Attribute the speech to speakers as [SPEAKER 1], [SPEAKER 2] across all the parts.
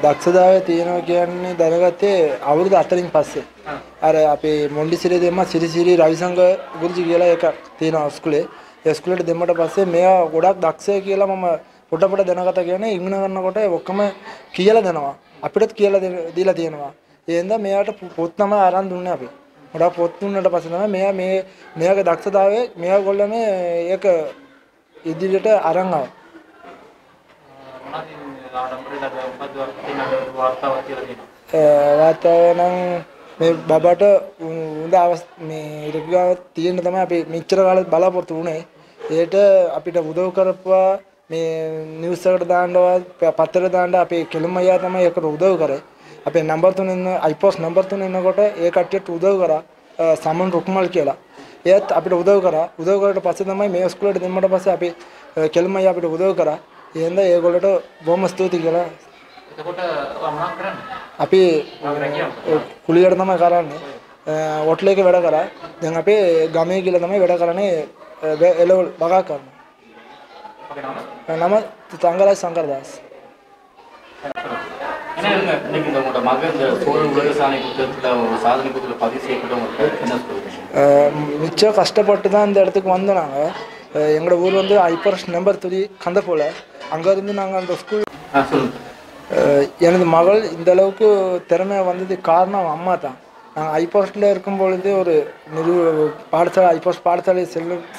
[SPEAKER 1] දක්ෂතාවය තියෙනවා කියන්නේ දැනගත්තේ අවුරුදු 4න් පස්සේ. අර අපේ මොන්ඩිසිරි දෙම්ම සිරිසිරි රවිසංග ගුරුජි කියලා එකක් තියෙනවා ඉස්කෝලේ. ඒ ඉස්කෝලේට දෙම්මට පස්සේ මෙයා ගොඩක් දක්ෂයි කියලා මම පොඩ දැනගත්තා කියන්නේ ඉගෙන ගන්නකොට ඔක්කොම කියලා දෙනවා. අපිටත් කියලා දීලා තියෙනවා. ඒ හින්දා මෙයාට පොත් තමයි අරන් දුන්නේ අපි. ගොඩක් පොත් දුන්නට පස්සේ තමයි මෙයා මෙයාගේ දක්ෂතාවය මෙයා ගොල්ලම ඒක ඉදිරියට අරන් ආවා. वातावरण में बाबाट මේ ඉරගාව තියෙන තමයි අපි මෙච්චර කාලෙ බලාපොරොත්තු වුණේ. ඒට අපිට උදව් කරපුවා මේ නිවුස් එකට දාන්නවත් පතර දාන්න අපේ කෙලුම් අයියා තමයි ඒකට උදව් කරේ. අපේ නම්බර් 3 ඉන්න iPost නම්බර් 3 ඉන්නකොට ඒ කට්ටියට උදව් කරා සමන් රුක්මල් කියලා. ඒත් අපිට උදව් කරා. උදව් කරලා පස්සේ තමයි මේ ස්කූලේට දෙන්නට පස්සේ අපි කෙලුම් අයියා අපිට උදව් කරා. එහෙනම් ඒගොල්ලන්ට බොහොම ස්තුතියි කියලා. එතකොට මොනවද කරන්නේ? අපි කුලියට තමයි කරන්නේ. හොටල් එකේ වැඩ කරා. දැන් අපේ ගමේ කියලා තමයි වැඩ කරන්නේ එළවලු බගා කරනවා. අපේ නම තංගරාජ් සංකරදාස්. இன்னைக்கு உங்களோட மகன் இந்த சோழன் உலக சாதனை புத்தகத்தில் சாதனை புத்தகத்தில் பதிவு செய்யப்பட்டவங்களுக்கு என்ன சொல்லுங்க? மிச்சம் கஷ்டப்பட்டு தான் இந்த இடத்துக்கு வந்தோம் நாங்கள். எங்களோட ஊர் வந்து ஐப்பர்ஸ் நம்பர் 3 கந்தப்போல. அங்கேருந்து நாங்கள் அந்த ஸ்கூல் எனது மகள் இந்த அளவுக்கு திறமையாக வந்தது காரணம் அம்மா தான். நாங்கள் ஐபாஸ்டில் இருக்கும் பொழுது ஒரு பாடசாலை ஐபாஸ்ட் பாடசாலை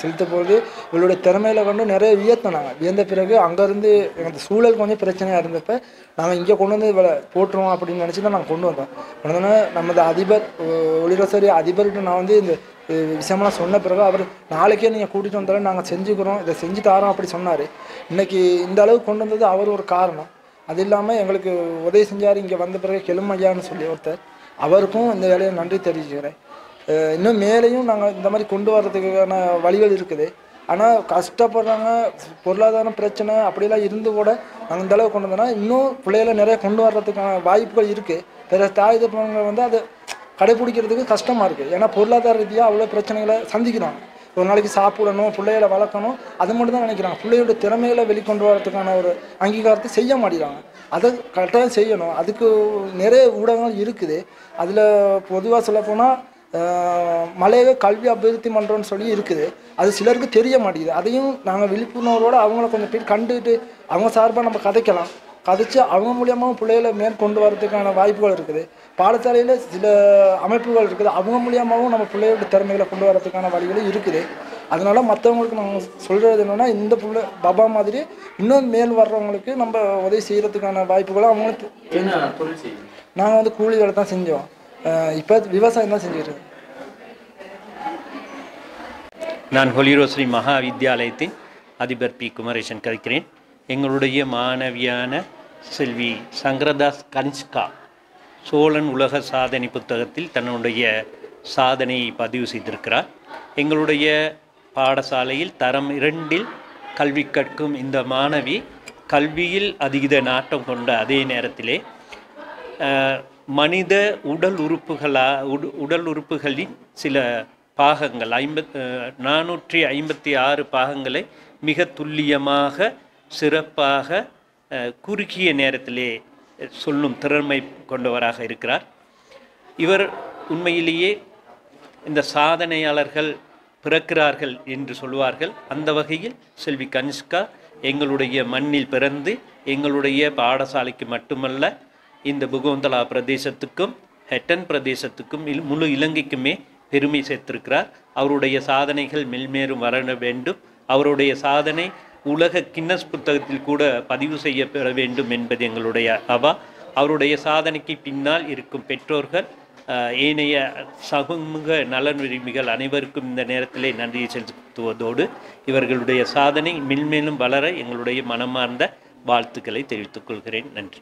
[SPEAKER 1] செலுத்த பொழுது இவளுடைய திறமையில கொண்டு நிறைய வியத்தோம். நாங்கள் வியந்த பிறகு அங்கேருந்து எங்கள் சூழல் கொஞ்சம் பிரச்சனையாக இருந்தப்போ நாங்கள் இங்கே கொண்டு வந்து போட்டுருவோம் அப்படின்னு நினச்சி தான் நாங்கள் கொண்டு வந்தோம். உடனே நமது அதிபர் ஒளிரசரி அதிபர்கிட்ட நான் வந்து இந்த விஷயமெல்லாம் சொன்ன பிறகு அவர் நாளைக்கே நீங்கள் கூட்டிகிட்டு வந்தாலும் நாங்கள் செஞ்சுக்கிறோம், இதை செஞ்சு தரோம் அப்படி சொன்னார். இன்றைக்கி இந்த அளவுக்கு கொண்டு வந்தது அவர் ஒரு காரணம். அது இல்லாமல் எங்களுக்கு உதவி செஞ்சார். இங்கே வந்த பிறகு கெலும் ஐயான்னு சொல்லி ஒருத்தர், அவருக்கும் இந்த வேலையை நன்றி தெரிவிச்சுக்கிறேன். இன்னும் மேலேயும் நாங்கள் இந்த மாதிரி கொண்டு வர்றதுக்கான வழிகள் இருக்குது. ஆனால் கஷ்டப்படுறாங்க, பொருளாதார பிரச்சனை அப்படிலாம் இருந்து கூட நாங்கள் இந்த அளவுக்கு கொண்டு வந்தோம்னா இன்னும் பிள்ளைகளை நிறைய கொண்டு வர்றதுக்கான வாய்ப்புகள் இருக்குது. பிற தாய் தப்பவங்க வந்து அதை கடைப்பிடிக்கிறதுக்கு கஷ்டமாக இருக்குது. ஏன்னா பொருளாதார ரீதியாக அவ்வளோ பிரச்சனைகளை சந்திக்கிறாங்க. ஒரு நாளைக்கு சாப்பிடணும், பிள்ளைகளை வளர்க்கணும், அது மட்டும் தான் நினைக்கிறாங்க. பிள்ளையோட திறமைகளை வெளிக்கொண்டு வரதுக்கான ஒரு அங்கீகாரத்தை செய்ய மாட்டேங்கிறாங்க. அதை கரெக்டாக செய்யணும். அதுக்கு நிறைய ஊடகங்கள் இருக்குது. அதில் பொதுவாக சொல்லப்போனால் மலையக கல்வி அபிவிருத்தி மன்றம்னு சொல்லி இருக்குது. அது சிலருக்கு தெரிய மாட்டேங்குது. அதையும் நாங்கள் விழிப்புணர்வோடு அவங்கள கொஞ்சம் பேர் கண்டுக்கிட்டு அவங்க சார்பாக நம்ம கதைக்கலாம். கதைச்சு அவங்க மூலியமாக பிள்ளைகளை மேற்கொண்டு வரதுக்கான வாய்ப்புகள் இருக்குது. பாடசாலையில் சில அமைப்புகள் இருக்குது. அவங்க மூலியமாகவும் நம்ம பிள்ளையோட திறமைகளை கொண்டு வரதுக்கான வழிகளும் இருக்குது. அதனால் மற்றவங்களுக்கு நாங்கள் சொல்கிறது என்னென்னா, இந்த பிள்ளை பாபா மாதிரி இன்னும் மேல் வர்றவங்களுக்கு நம்ம உதவி செய்கிறதுக்கான வாய்ப்புகளும் அவங்களுக்கு நாங்கள் வந்து கூலி வேலை தான் செஞ்சோம். இப்போ விவசாயம் தான் செஞ்சுட்டு.
[SPEAKER 2] நான் ஹொலிரோஸ்ரீ மகா வித்யாலயத்தின் அதிபர் பி குமரேசன் கழிக்கிறேன். எங்களுடைய மாணவியான செல்வி சங்கரதாஸ் கனிஷ்கா சோழன் உலக சாதனை புத்தகத்தில் தன்னுடைய சாதனையை பதிவு செய்திருக்கிறார். எங்களுடைய பாடசாலையில் தரம் 2 கல்வி கற்கும் இந்த மாணவி கல்வியில் அதிக நாட்டம் கொண்ட அதே நேரத்திலே மனித உடல் உறுப்புகளின் சில பாகங்கள் 456 பாகங்களை மிக துல்லியமாக சிறப்பாக குறுகிய நேரத்திலே சொல்லும் திறமை கொண்டவராக இருக்கிறார். இவர் உண்மையிலேயே இந்த சாதனையாளர்கள் பிறக்கிறார்கள் என்று சொல்வார்கள். அந்த வகையில் செல்வி கனிஷ்கா எங்களுடைய மண்ணில் பிறந்து எங்களுடைய பாடசாலைக்கு மட்டுமல்ல, இந்த புகோந்தலா பிரதேசத்துக்கும் ஹெட்டன் பிரதேசத்துக்கும் முழு இலங்கைக்குமே பெருமை சேர்த்திருக்கிறார். அவருடைய சாதனைகள் மெல்மேலும் வர வேண்டும். அவருடைய சாதனை உலக கின்னஸ் புத்தகத்தில் கூட பதிவு செய்யப்பட வேண்டும் என்பது எங்களுடைய அவா. அவருடைய சாதனைக்கு பின்னால் இருக்கும் பெற்றோர்கள், ஏனைய சமூக நலன் விரும்பிகள் அனைவருக்கும் இந்த நேரத்திலே நன்றியை செலுத்துவதோடு இவர்களுடைய சாதனை மென்மேலும் வளர எங்களுடைய மனமார்ந்த வாழ்த்துக்களை தெரிவித்துக் கொள்கிறேன். நன்றி.